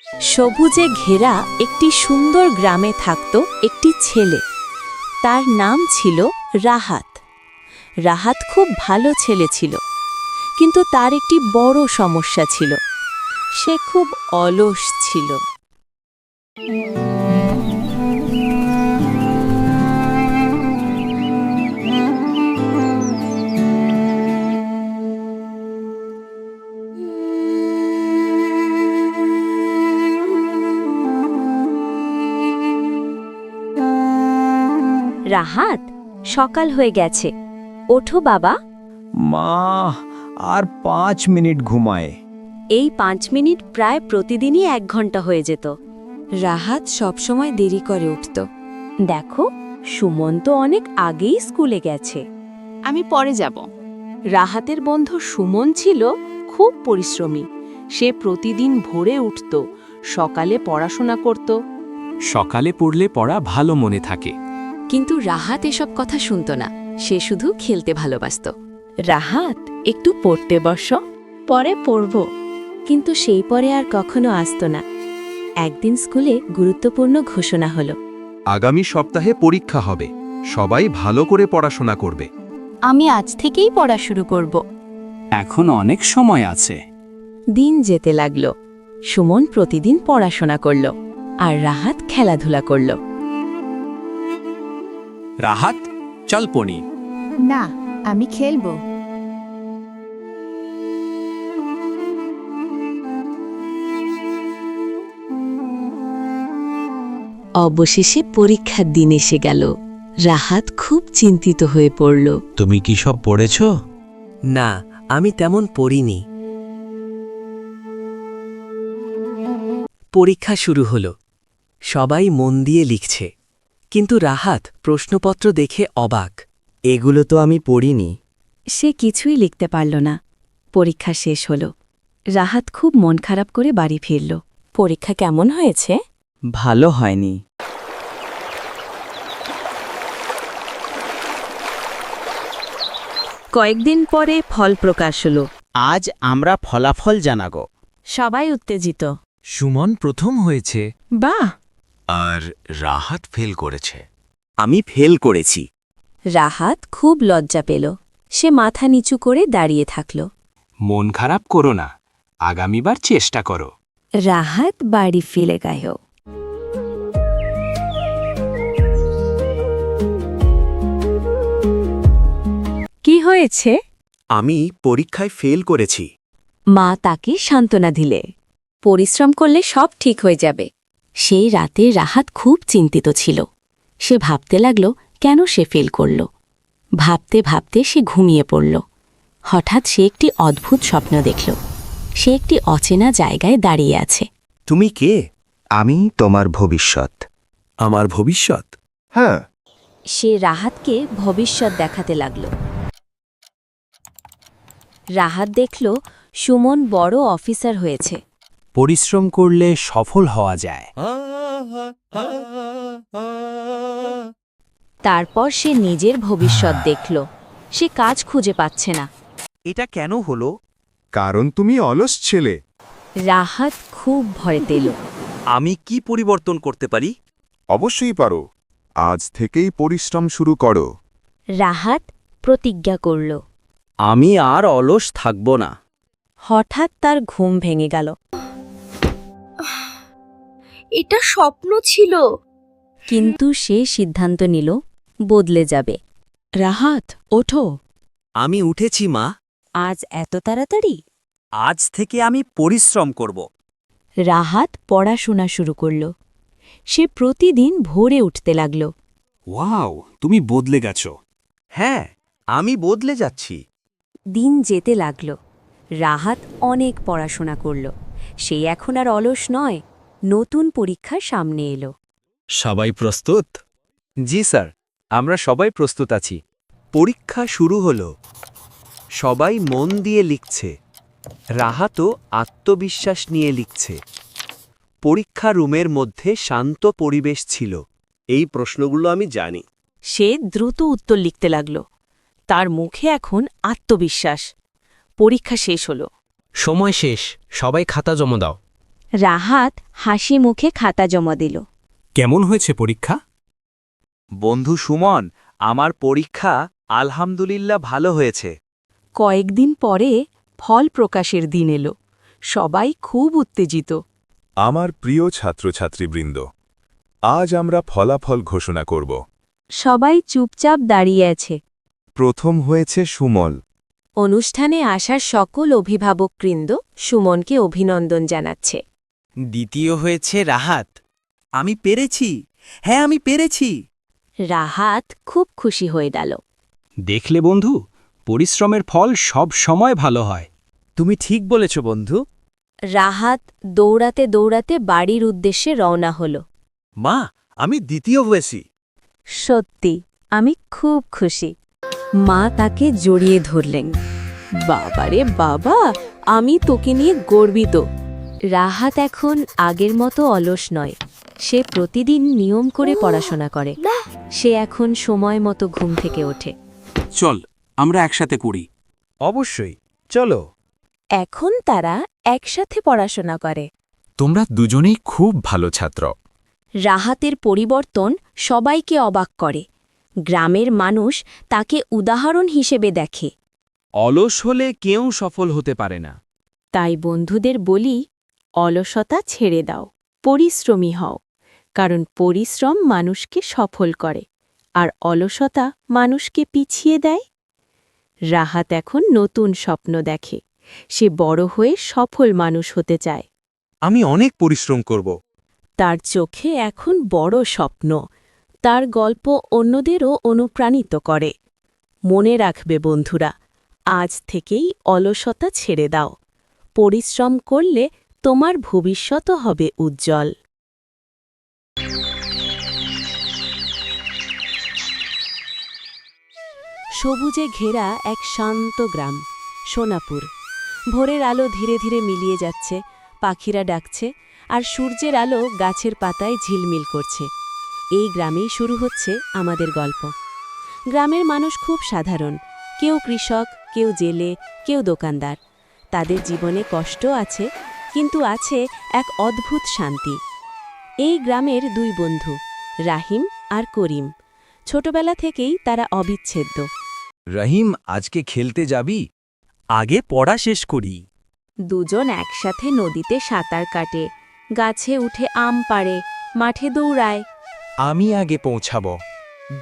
সবুজে ঘেরা একটি সুন্দর গ্রামে থাকত একটি ছেলে। তার নাম ছিল রাহাত। রাহাত খুব ভালো ছেলে ছিল, কিন্তু তার একটি বড় সমস্যা ছিল। সে খুব অলস ছিল। রাহাত, সকাল হয়ে গেছে, ওঠো বাবা। মা, আর 5 মিনিট ঘুমায়। এই 5 মিনিট প্রায় প্রতিদিনই 1 ঘন্টা হয়ে যেত। রাহাত সবসময় দেরি করে উঠত। দেখো, সুমন তো অনেক আগেই স্কুলে গেছে। আমি পরে যাব। রাহাতের বন্ধু সুমন ছিল খুব পরিশ্রমী। সে প্রতিদিন ভোরে উঠত, সকালে পড়াশোনা করত। সকালে পড়লে পড়া ভালো মনে থাকে। কিন্তু রাহাত এসব কথা শুনত না। সে শুধু খেলতে ভালোবাসত। রাহাত, একটু পড়তে বসো। পরে পড়ব। কিন্তু সেই পরে আর কখনো আসত না। একদিন স্কুলে গুরুত্বপূর্ণ ঘোষণা হলো। আগামী সপ্তাহে পরীক্ষা হবে, সবাই ভালো করে পড়াশোনা করবে। আমি আজ থেকেই পড়া শুরু করব। এখন অনেক সময় আছে। দিন যেতে লাগলো। সুমন প্রতিদিন পড়াশোনা করল, আর রাহাত খেলাধুলা করল। রাহাত, চল পড়ি। না, আমি খেলব। অবশেষে পরীক্ষার দিন এসে গেল। রাহাত খুব চিন্তিত হয়ে পড়ল। তুমি কি সব পড়েছ? না, আমি তেমন পড়িনি। পরীক্ষা শুরু হলো। সবাই মন দিয়ে লিখছে, কিন্তু রাহাত প্রশ্নপত্র দেখে অবাক। এগুলো তো আমি পড়িনি। সে কিছুই লিখতে পারল না। পরীক্ষা শেষ হল। রাহাত খুব মন খারাপ করে বাড়ি ফিরল। পরীক্ষা কেমন হয়েছে? ভালো হয়নি। কয়েকদিন পরে ফল প্রকাশ হল। আজ আমরা ফলাফল জানাবো। সবাই উত্তেজিত। সুমন প্রথম হয়েছে। বাহ! আর রাহাত ফেল করেছে। আমি ফেল করেছি। রাহাত খুব লজ্জা পেল। সে মাথা নিচু করে দাঁড়িয়ে থাকল। মন খারাপ করো না, আগামীবার চেষ্টা করো। রাহাত বাড়ি ফিরে গেল। কি হয়েছে? আমি পরীক্ষায় ফেল করেছি। মা তাকে সান্ত্বনা দিলে। পরিশ্রম করলে সব ঠিক হয়ে যাবে। সেই রাতে রাহাত খুব চিন্তিত ছিল। সে ভাবতে লাগল কেন সে ফেল করল। ভাবতে ভাবতে সে ঘুমিয়ে পড়ল। হঠাৎ সে একটি অদ্ভুত স্বপ্ন দেখল। সে একটি অচেনা জায়গায় দাঁড়িয়ে আছে। তুমি কে? আমি তোমার ভবিষ্যৎ। আমার ভবিষ্যৎ? হ্যাঁ, সে রাহাতকে ভবিষ্যৎ দেখাতে লাগল। রাহাত দেখল সুমন বড় অফিসার হয়েছে। পরিশ্রম করলে সফল হওয়া যায়। তারপর সে নিজের ভবিষ্যৎ দেখল। সে কাজ খুঁজে পাচ্ছে না। এটা কেন হলো? কারণ তুমি অলস ছেলে। রাহাত খুব ভয় পেল। আমি কি পরিবর্তন করতে পারি? অবশ্যই পারো। আজ থেকেই পরিশ্রম শুরু করো। রাহাত প্রতিজ্ঞা করল। আমি আর অলস থাকব না। হঠাৎ তার ঘুম ভেঙে গেল। এটা স্বপ্ন ছিল। কিন্তু সে সিদ্ধান্ত নিল বদলে যাবে। রাহাত, ওঠো। আমি উঠেছি মা। আজ এত তাড়াতাড়ি? আজ থেকে আমি পরিশ্রম করব। রাহাত পড়াশোনা শুরু করল। সে প্রতিদিন ভোরে উঠতে লাগল। ওয়াও, তুমি বদলে গেছো। হ্যাঁ, আমি বদলে যাচ্ছি। দিন যেতে লাগল। রাহাত অনেক পড়াশোনা করল। সে এখন আর অলস নয়। নতুন পরীক্ষা সামনে এলো। সবাই প্রস্তুত? জি স্যার, আমরা সবাই প্রস্তুত আছি। পরীক্ষা শুরু হলো। সবাই মন দিয়ে লিখছে। রাহাতও আত্মবিশ্বাস নিয়ে লিখছে। পরীক্ষা রুমের মধ্যে শান্ত পরিবেশ ছিল। এই প্রশ্নগুলো আমি জানি। সে দ্রুত উত্তর লিখতে লাগল। তার মুখে এখন আত্মবিশ্বাস। পরীক্ষা শেষ হল। সময় শেষ, সবাই খাতা জমা দাও। রাহাত হাসি মুখে খাতা জমা দিল। কেমন হয়েছে পরীক্ষা? বন্ধু সুমন, আমার পরীক্ষা আলহামদুলিল্লাহ ভালো হয়েছে। কয়েকদিন পরে ফল প্রকাশের দিন এলো। সবাই খুব উত্তেজিত। আমার প্রিয় ছাত্রছাত্রীবৃন্দ, আজ আমরা ফলাফল ঘোষণা করব। সবাই চুপচাপ দাঁড়িয়ে আছে। প্রথম হয়েছে সুমল। অনুষ্ঠানে আসার সকল অভিভাবকবৃন্দ সুমনকে অভিনন্দন জানাচ্ছে। দ্বিতীয় হয়েছে রাহাত। আমি পেরেছি, হ্যাঁ আমি পেরেছি। রাহাত খুব খুশি হয়ে গেল। দেখলে বন্ধু, পরিশ্রমের ফল সব সময় ভালো হয়। তুমি ঠিক বলেছ বন্ধু। রাহাত দৌড়াতে দৌড়াতে বাড়ির উদ্দেশ্যে রওনা হল। মা, আমি দ্বিতীয় হয়েছি। সত্যি, আমি খুব খুশি। মা তাকে জড়িয়ে ধরলেন। বাবারে বাবা, আমি তোকে নিয়ে গর্বিত। রাহাত এখন আগের মতো অলস নয়। সে প্রতিদিন নিয়ম করে পড়াশোনা করে। সে এখন সময় মতো ঘুম থেকে ওঠে। চল, আমরা একসাথে করি। অবশ্যই, চলো। এখন তারা একসাথে পড়াশোনা করে। তোমরা দুজনেই খুব ভালো ছাত্র। রাহাতের পরিবর্তন সবাইকে অবাক করে। গ্রামের মানুষ তাকে উদাহরণ হিসেবে দেখে। অলস হলে কেউ সফল হতে পারে না। তাই বন্ধুদের বলি, অলসতা ছেড়ে দাও, পরিশ্রমী হও। কারণ পরিশ্রম মানুষকে সফল করে, আর অলসতা মানুষকে পিছিয়ে দেয়। রাহাত এখন নতুন স্বপ্ন দেখে। সে বড় হয়ে সফল মানুষ হতে চায়। আমি অনেক পরিশ্রম করব। তার চোখে এখন বড় স্বপ্ন। তার গল্প অন্যদেরও অনুপ্রাণিত করে। মনে রাখবে বন্ধুরা, আজ থেকেই অলসতা ছেড়ে দাও। পরিশ্রম করলে তোমার ভবিষ্যৎও হবে উজ্জ্বল। সবুজে ঘেরা এক শান্ত গ্রাম, সোনাপুর। ভোরের আলো ধীরে ধীরে মিলিয়ে যাচ্ছে, পাখিরা ডাকছে, আর সূর্যের আলো গাছের পাতায় ঝিলমিল করছে। এই গ্রামেই শুরু হচ্ছে আমাদের গল্প। গ্রামের মানুষ খুব সাধারণ। কেউ কৃষক, কেউ জেলে, কেউ দোকানদার। তাদের জীবনে কষ্ট আছে, কিন্তু আছে এক অদ্ভুত শান্তি। এই গ্রামের দুই বন্ধু, রাহিম আর করিম। ছোটবেলা থেকেই তারা অবিচ্ছেদ্য। রহিম, আজকে খেলতে যাবি? আগে পড়া শেষ করি। দুজন একসাথে নদীতে সাঁতার কাটে, গাছে উঠে আম পাড়ে, মাঠে দৌড়ায়। আমি আগে পৌঁছাব,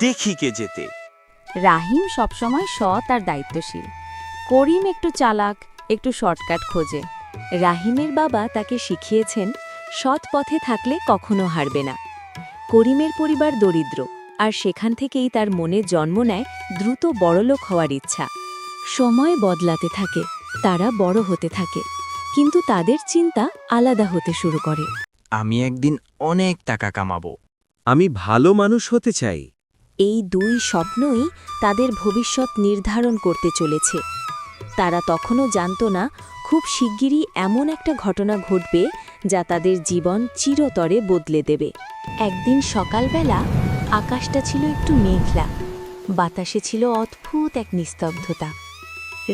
দেখি কে যেতে। রাহিম সবসময় সৎ আর দায়িত্বশীল। করিম একটু চালাক, একটু শর্টকাট খোঁজে। রাহিমের বাবা তাকে শিখিয়েছেন, সৎ পথে থাকলে কখনো হারবে না। করিমের পরিবার দরিদ্র, আর সেখান থেকেই তার মনে জন্ম নেয় দ্রুত বড়লোক হওয়ার ইচ্ছা। সময় বদলাতে থাকে, তারা বড় হতে থাকে, কিন্তু তাদের চিন্তা আলাদা হতে শুরু করে। আমি একদিন অনেক টাকা কামাবো। আমি ভালো মানুষ হতে চাই। এই দুই স্বপ্নই তাদের ভবিষ্যৎ নির্ধারণ করতে চলেছে। তারা তখনও জানত না, খুব শিগগিরই এমন একটা ঘটনা ঘটবে যা তাদের জীবন চিরতরে বদলে দেবে। একদিন সকালবেলা আকাশটা ছিল একটু মেঘলা, বাতাসে ছিল অদ্ভুত এক নিস্তব্ধতা।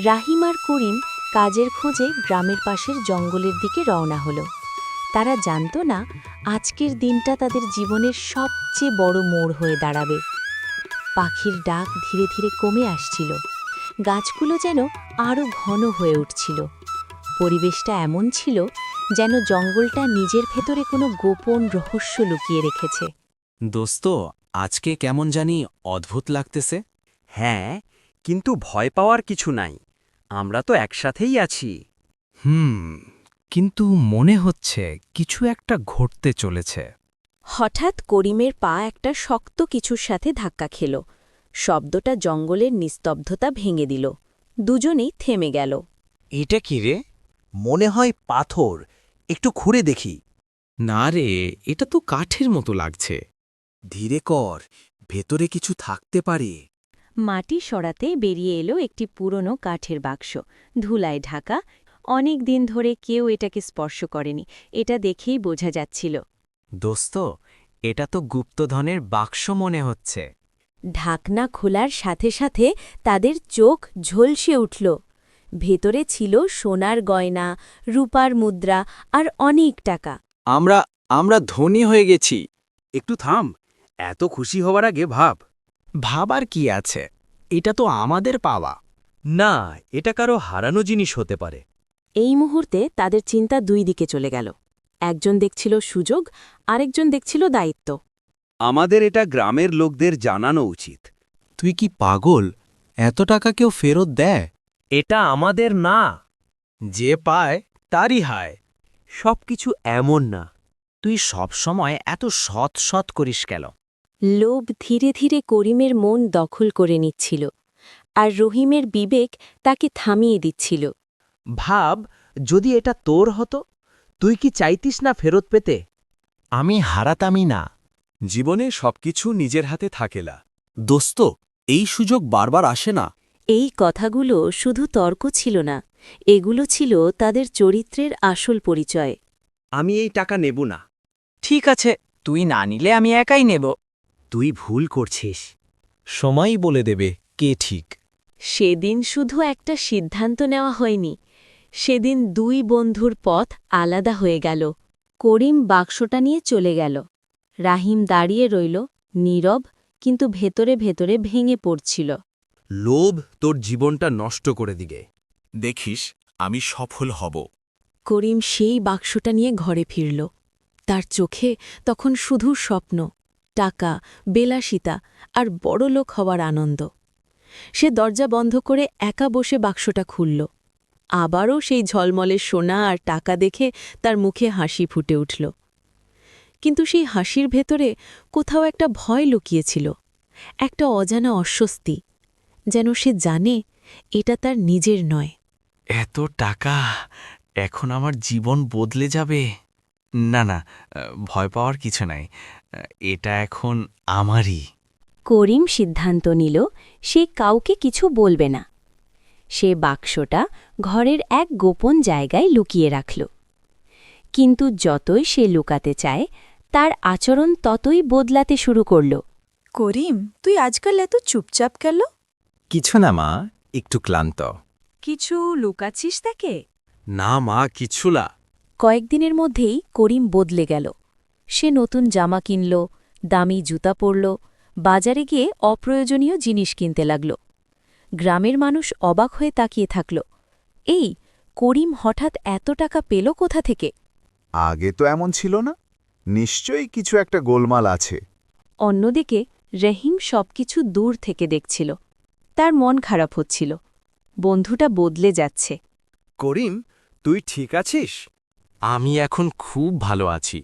রাহিম আর করিম কাজের খোঁজে গ্রামের পাশের জঙ্গলের দিকে রওনা হলো। তারা জানত না, আজকের দিনটা তাদের জীবনের সবচেয়ে বড় মোড় হয়ে দাঁড়াবে। পাখির ডাক ধীরে ধীরে কমে আসছিল, গাছগুলো যেন আরও ঘন হয়ে উঠছিল। পরিবেশটা এমন ছিল যেন জঙ্গলটা নিজের ভেতরে কোনো গোপন রহস্য লুকিয়ে রেখেছে। দোস্ত, আজকে কেমন জানি অদ্ভুত লাগতেছে। হ্যাঁ, কিন্তু ভয় পাওয়ার কিছু নাই। আমরা তো একসাথেই আছি। কিন্তু মনে হচ্ছে কিছু একটা ঘটতে চলেছে। হঠাৎ করিমের পা একটা শক্ত কিছুর সাথে ধাক্কা খেল। শব্দটা জঙ্গলের নিস্তব্ধতা ভেঙে দিল। দুজনেই থেমে গেল। এটা কি রে? মনে হয় পাথর। একটু খুঁড়ে দেখি। না রে, এটা তো কাঠের মতো লাগছে। ধীরে কর, ভেতরে কিছু থাকতে পারে। মাটি সরাতে বেরিয়ে এলো একটি পুরনো কাঠের বাক্স, ধুলায় ঢাকা। অনেক দিন ধরে কেউ এটাকে স্পর্শ করেনি, এটা দেখেই বোঝা যাচ্ছিল। দোস্ত, এটা তো গুপ্তধনের বাক্স মনে হচ্ছে। ঢাকনা খোলার সাথে সাথে তাদের চোখ ঝলসে উঠল। ভেতরে ছিল সোনার গয়না, রূপার মুদ্রা আর অনেক টাকা। আমরা ধনী হয়ে গেছি। একটু থাম, এত খুশি হওয়ার আগে ভাব। ভাবার কি আছে, এটা তো আমাদের পাওয়া। না, এটা কারো হারানো জিনিস হতে পারে। এই মুহূর্তে তাদের চিন্তা দুই দিকে চলে গেল। একজন দেখছিল সুযোগ, আরেকজন দেখছিল দায়িত্ব। আমাদের এটা গ্রামের লোকদের জানানো উচিত। তুই কি পাগল? এত টাকা কেউ ফেরত দেয়? এটা আমাদের না। যে পায় তারই হায়। সবকিছু এমন না। তুই সব সময় এত সৎ সৎ করিস কেন? লোভ ধীরে ধীরে করিমের মন দখল করে নিচ্ছিল, আর রহিমের বিবেক তাকে থামিয়ে দিচ্ছিল। ভাব, যদি এটা তোর হতো, তুই কি চাইতিস না ফেরত পেতে? আমি হারাতামই না। জীবনে সবকিছু নিজের হাতে থাকেলা। দোস্ত, এই সুযোগ বারবার আসে না। এই কথাগুলো শুধু তর্ক ছিল না, এগুলো ছিল তাদের চরিত্রের আসল পরিচয়। আমি এই টাকা নেব না। ঠিক আছে, তুই না নিলে আমি একাই নেব। তুই ভুল করছিস। সময়ই বলে দেবে কে ঠিক। সেদিন শুধু একটা সিদ্ধান্ত নেওয়া হয়নি, সেদিন দুই বন্ধুর পথ আলাদা হয়ে গেল। করিম বাক্সটা নিয়ে চলে গেল। রাহিম দাঁড়িয়ে রইল, নীরব, কিন্তু ভেতরে ভেতরে ভেঙে পড়ছিল। লোভ তোর জীবনটা নষ্ট করে দিগে। দেখিস আমি সফল হব। করিম সেই বাক্সটা নিয়ে ঘরে ফিরল। তার চোখে তখন শুধু স্বপ্ন, টাকা, বিলাসিতা আর বড়লোক হওয়ার আনন্দ। সে দরজা বন্ধ করে একা বসে বাক্সটা খুলল। আবারও সেই ঝলমলে সোনা আর টাকা দেখে তার মুখে হাসি ফুটে উঠল। কিন্তু সেই হাসির ভেতরে কোথাও একটা ভয় লুকিয়েছিল, একটা অজানা অস্বস্তি, যেন সে জানে এটা তার নিজের নয়। এত টাকা, এখন আমার জীবন বদলে যাবে। না না, ভয় পাওয়ার কিছু নাই। এটা এখন আমারই। করিম সিদ্ধান্ত নিল সে কাউকে কিছু বলবে না। সে বাক্সটা ঘরের এক গোপন জায়গায় লুকিয়ে রাখল। কিন্তু যতই সে লুকাতে চায়, তার আচরণ ততই বদলাতে শুরু করল। করিম, তুই আজকাল এত চুপচাপ গেল? কিছু না মা, একটু ক্লান্ত। কিছু লুকাচ্ছিস তাকে? না মা, কিছু না। কয়েকদিনের মধ্যেই করিম বদলে গেল। সে নতুন জামা কিনল, দামি জুতা পরল, বাজারে গিয়ে অপ্রয়োজনীয় জিনিস কিনতে লাগল। গ্রামের মানুষ অবাক হয়ে তাকিয়ে থাকল। এই করিম হঠাৎ এত টাকা পেল কোথা থেকে? আগে তো এমন ছিল না। নিশ্চয়ই কিছু একটা গোলমাল আছে। অন্যদিকে রহিম সবকিছু দূর থেকে দেখছিল। তার মন খারাপ হচ্ছিল। বন্ধুটা বদলে যাচ্ছে। করিম, তুই ঠিক আছিস? আমি এখন খুব ভালো আছি।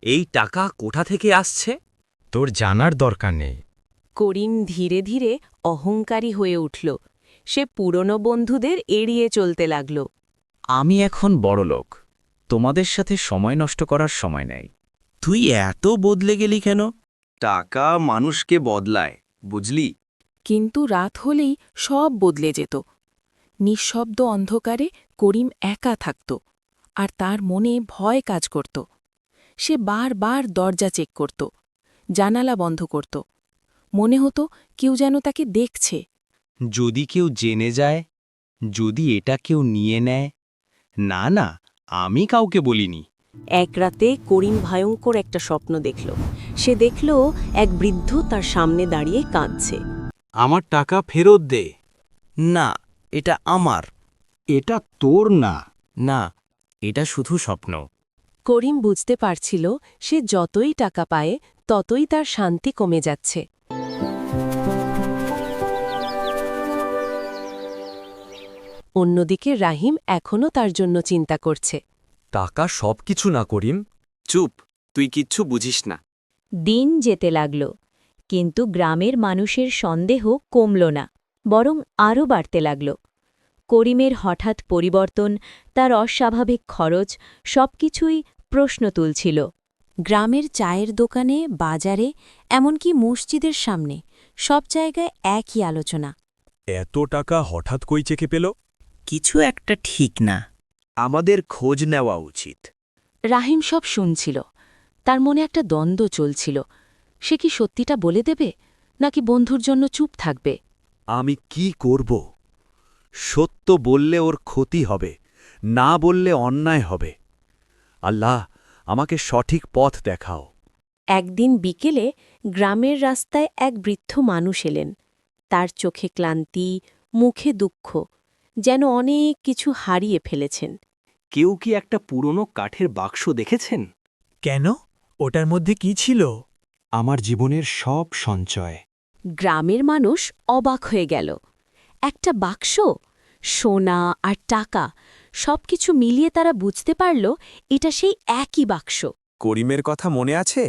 এই টাকা কোথা থেকে আসছে? তোর জানার দরকার নেই। করিম ধীরে ধীরে অহংকারী হয়ে উঠল। সে পুরনো বন্ধুদের এড়িয়ে চলতে লাগল। আমি এখন বড়লোক, তোমাদের সাথে সময় নষ্ট করার সময় নেই। তুই এত বদলে গেলি কেন? টাকা মানুষকে বদলায়, বুঝলি? কিন্তু রাত হলেই সব বদলে যেত। নিঃশব্দ অন্ধকারে করিম একা থাকত, আর তার মনে ভয় কাজ করত। সে বারবার দরজা চেক করত, জানালা বন্ধ করত। মনে হতো কেউ যেন তাকে দেখছে। যদি কেউ জেনে যায়, যদি এটা কেউ নিয়ে নেয়। না না, আমি কাউকে বলিনি। এক রাতে করিম ভয়ঙ্কর একটা স্বপ্ন দেখল। সে দেখল এক বৃদ্ধ তার সামনে দাঁড়িয়ে কাঁদছে। আমার টাকা ফেরত দে। না, এটা আমার। এটা তোর না। না, এটা শুধু স্বপ্ন। করিম বুঝতে পারছিল সে যতই টাকা পায় ততই তার শান্তি কমে যাচ্ছে। অন্যদিকে রাহিম এখনও তার জন্য চিন্তা করছে। টাকা সবকিছু না করিম। চুপ, তুই কিচ্ছু বুঝিস না। দিন যেতে লাগল, কিন্তু গ্রামের মানুষের সন্দেহ কমল না, বরং আরও বাড়তে লাগল। করিমের হঠাৎ পরিবর্তন, তার অস্বাভাবিক খরচ, সবকিছুই প্রশ্ন তুলছিল। গ্রামের চায়ের দোকানে, বাজারে, এমনকি মসজিদের সামনে সব জায়গায় একই আলোচনা। এত টাকা হঠাৎ কই চেকে পেল? কিছু একটা ঠিক না। আমাদের খোঁজ নেওয়া উচিত। রাহিম সব শুনছিল। তার মনে একটা দ্বন্দ্ব চলছিল। সে কি সত্যিটা বলে দেবে, নাকি বন্ধুর জন্য চুপ থাকবে? আমি কি করব? সত্য বললে ওর ক্ষতি হবে, না বললে অন্যায় হবে। আল্লাহ, আমাকে সঠিক পথ দেখাও। একদিন বিকেলে গ্রামের রাস্তায় এক বৃদ্ধ মানুষ এলেন। তার চোখে ক্লান্তি, মুখে দুঃখ, যেন অনেক কিছু হারিয়ে ফেলেছেন। কেউ কি একটা পুরনো কাঠের বাক্স দেখেছেন? কেন? ওটার মধ্যে কি ছিল? আমার জীবনের সব সঞ্চয়। গ্রামের মানুষ অবাক হয়ে গেল। একটা বাক্স, সোনা আর টাকা, সবকিছু মিলিয়ে তারা বুঝতে পারল এটা সেই একই বাক্স। করিমের কথা মনে আছে?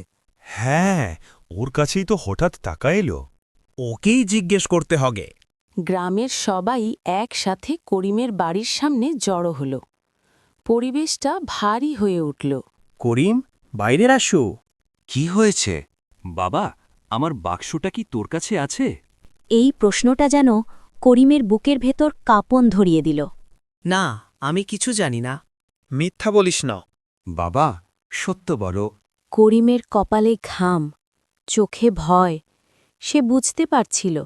হ্যাঁ, ওর কাছেই তো হঠাৎ টাকা এলো। ওকেই জিজ্ঞেস করতে হবে। গ্রামের সবাই একসাথে করিমের বাড়ির সামনে জড়ো হল। পরিবেশটা ভারী হয়ে উঠল। করিম, বাইরের আসো। কি হয়েছে? বাবা, আমার বাক্সটা কি তোর কাছে আছে? এই প্রশ্নটা যেন করিমের বুকের ভেতর কাঁপন ধরিয়ে দিল। না, আমি কিছু জানি না। মিথ্যা বলিস না। বাবা, সত্য বলো। করিমের কপালে ঘাম, চোখে ভয়। সে বুঝতে পারছিল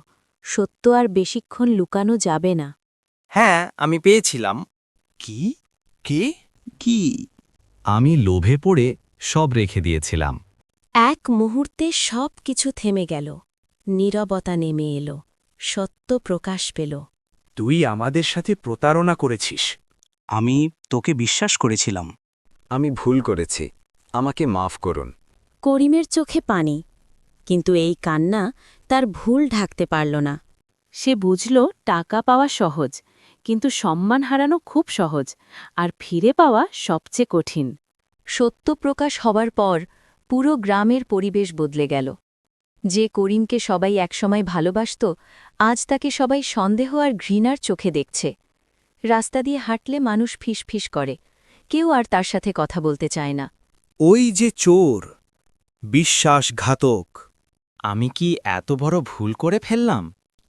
সত্য আর বেশিক্ষণ লুকানো যাবে না। হ্যাঁ, আমি পেয়েছিলাম। কি? কি? আমি লোভে পড়ে সব রেখে দিয়েছিলাম। এক মুহূর্তে সব কিছু থেমে গেল। নীরবতা নেমে এলো, সত্য প্রকাশ পেল। তুই আমাদের সাথে প্রতারণা করেছিস। আমি তোকে বিশ্বাস করেছিলাম। আমি ভুল করেছি, আমাকে মাফ করুন। করিমের চোখে পানি, কিন্তু এই কান্না তার ভুল ঢাকতে পারল না। সে বুঝল টাকা পাওয়া সহজ, কিন্তু সম্মান হারানো খুব সহজ, আর ফিরে পাওয়া সবচেয়ে কঠিন। সত্য প্রকাশ হবার পর পুরো গ্রামের পরিবেশ বদলে গেল। যে করিমকে সবাই একসময় ভালোবাসত, আজ তাকে সবাই সন্দেহ আর ঘৃণার চোখে দেখছে। রাস্তা দিয়ে হাঁটলে মানুষ ফিসফিস করে, কেউ আর তার সাথে কথা বলতে চায় না। ওই যে চোর, বিশ্বাসঘাতক। আমি কি এত বড় ভুল করে ফেললাম?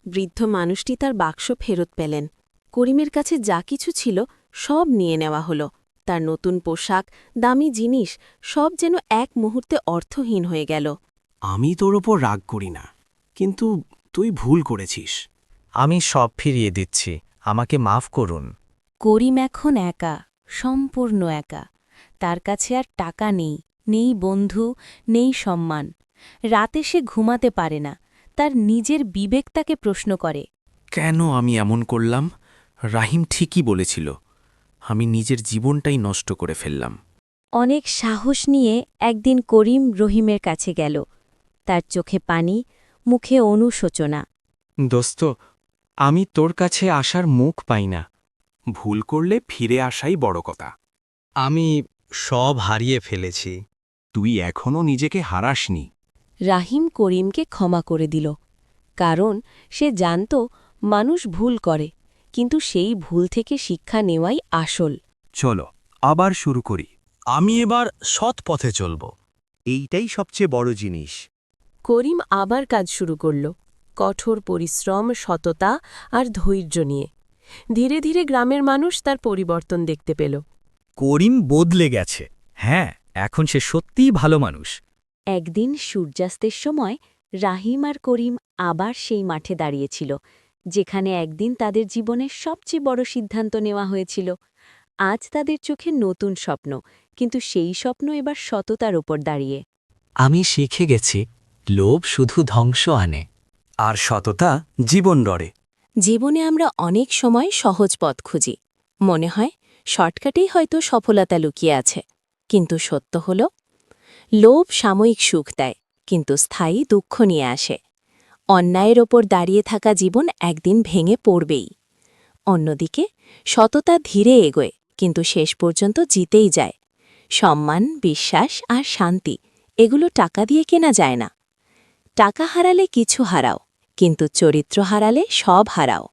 বৃদ্ধ মানুষটি তার বাক্স ফেরত পেলেন। করিমের কাছে যা কিছু ছিল সব নিয়ে নেওয়া হলো। তার নতুন পোশাক, দামি জিনিস, সব যেন এক মুহূর্তে অর্থহীন হয়ে গেল। আমি তোর ওপর রাগ করি না, কিন্তু তুই ভুল করেছিস। আমি সব ফিরিয়ে দিচ্ছি, আমাকে মাফ করুন। করিম এখন একা, সম্পূর্ণ একা। তার কাছে আর টাকা নেই, নেই বন্ধু, নেই সম্মান। রাতে সে ঘুমাতে পারে না, তার নিজের বিবেক তাকে প্রশ্ন করে। কেন আমি এমন করলাম? রাহিম ঠিকই বলেছিল, আমি নিজের জীবনটাই নষ্ট করে ফেললাম। অনেক সাহস নিয়ে একদিন করিম রহিমের কাছে গেল। তার চোখে পানি, মুখে অনুশোচনা। দোস্ত, আমি তোর কাছে আসার মুখ পাই না। ভুল করলে ফিরে আসাই বড় কথা। আমি সব হারিয়ে ফেলেছি। তুই এখনো নিজেকে হারাসনি। রাহিম করিমকে ক্ষমা করে দিল, কারণ সে জানত মানুষ ভুল করে, কিন্তু সেই ভুল থেকে শিক্ষা নেওয়াই আসল। চলো, আবার শুরু করি। আমি এবার সৎ পথে চলব। এইটাই সবচেয়ে বড় জিনিস। করিম আবার কাজ শুরু করল, কঠোর পরিশ্রম, সততা আর ধৈর্য নিয়ে। ধীরে ধীরে গ্রামের মানুষ তার পরিবর্তন দেখতে পেল। করিম বদলে গেছে। হ্যাঁ, এখন সে সত্যিই ভালো মানুষ। একদিন সূর্যাস্তের সময় রাহিম আর করিম আবার সেই মাঠে দাঁড়িয়েছিল, যেখানে একদিন তাদের জীবনের সবচেয়ে বড় সিদ্ধান্ত নেওয়া হয়েছিল। আজ তাদের চোখে নতুন স্বপ্ন, কিন্তু সেই স্বপ্ন এবার সততার ওপর দাঁড়িয়ে। আমি শিখে গেছি, লোভ শুধু ধ্বংস আনে, আর সততা জীবন গড়ে। জীবনে আমরা অনেক সময় সহজ পথ খুঁজি। মনে হয় শর্টকাটেই হয়তো সফলতা লুকিয়ে আছে, কিন্তু সত্য হল লোভ সাময়িক সুখ দেয়, কিন্তু স্থায়ী দুঃখ নিয়ে আসে। অন্যায়ের ওপর দাঁড়িয়ে থাকা জীবন একদিন ভেঙে পড়বেই। অন্যদিকে সততা ধীরে এগোয়, কিন্তু শেষ পর্যন্ত জিতেই যায়। সম্মান, বিশ্বাস আর শান্তি, এগুলো টাকা দিয়ে কেনা যায় না। টাকা হারালে কিছু হারাও, কিন্তু চরিত্র হারালে সব হারাও।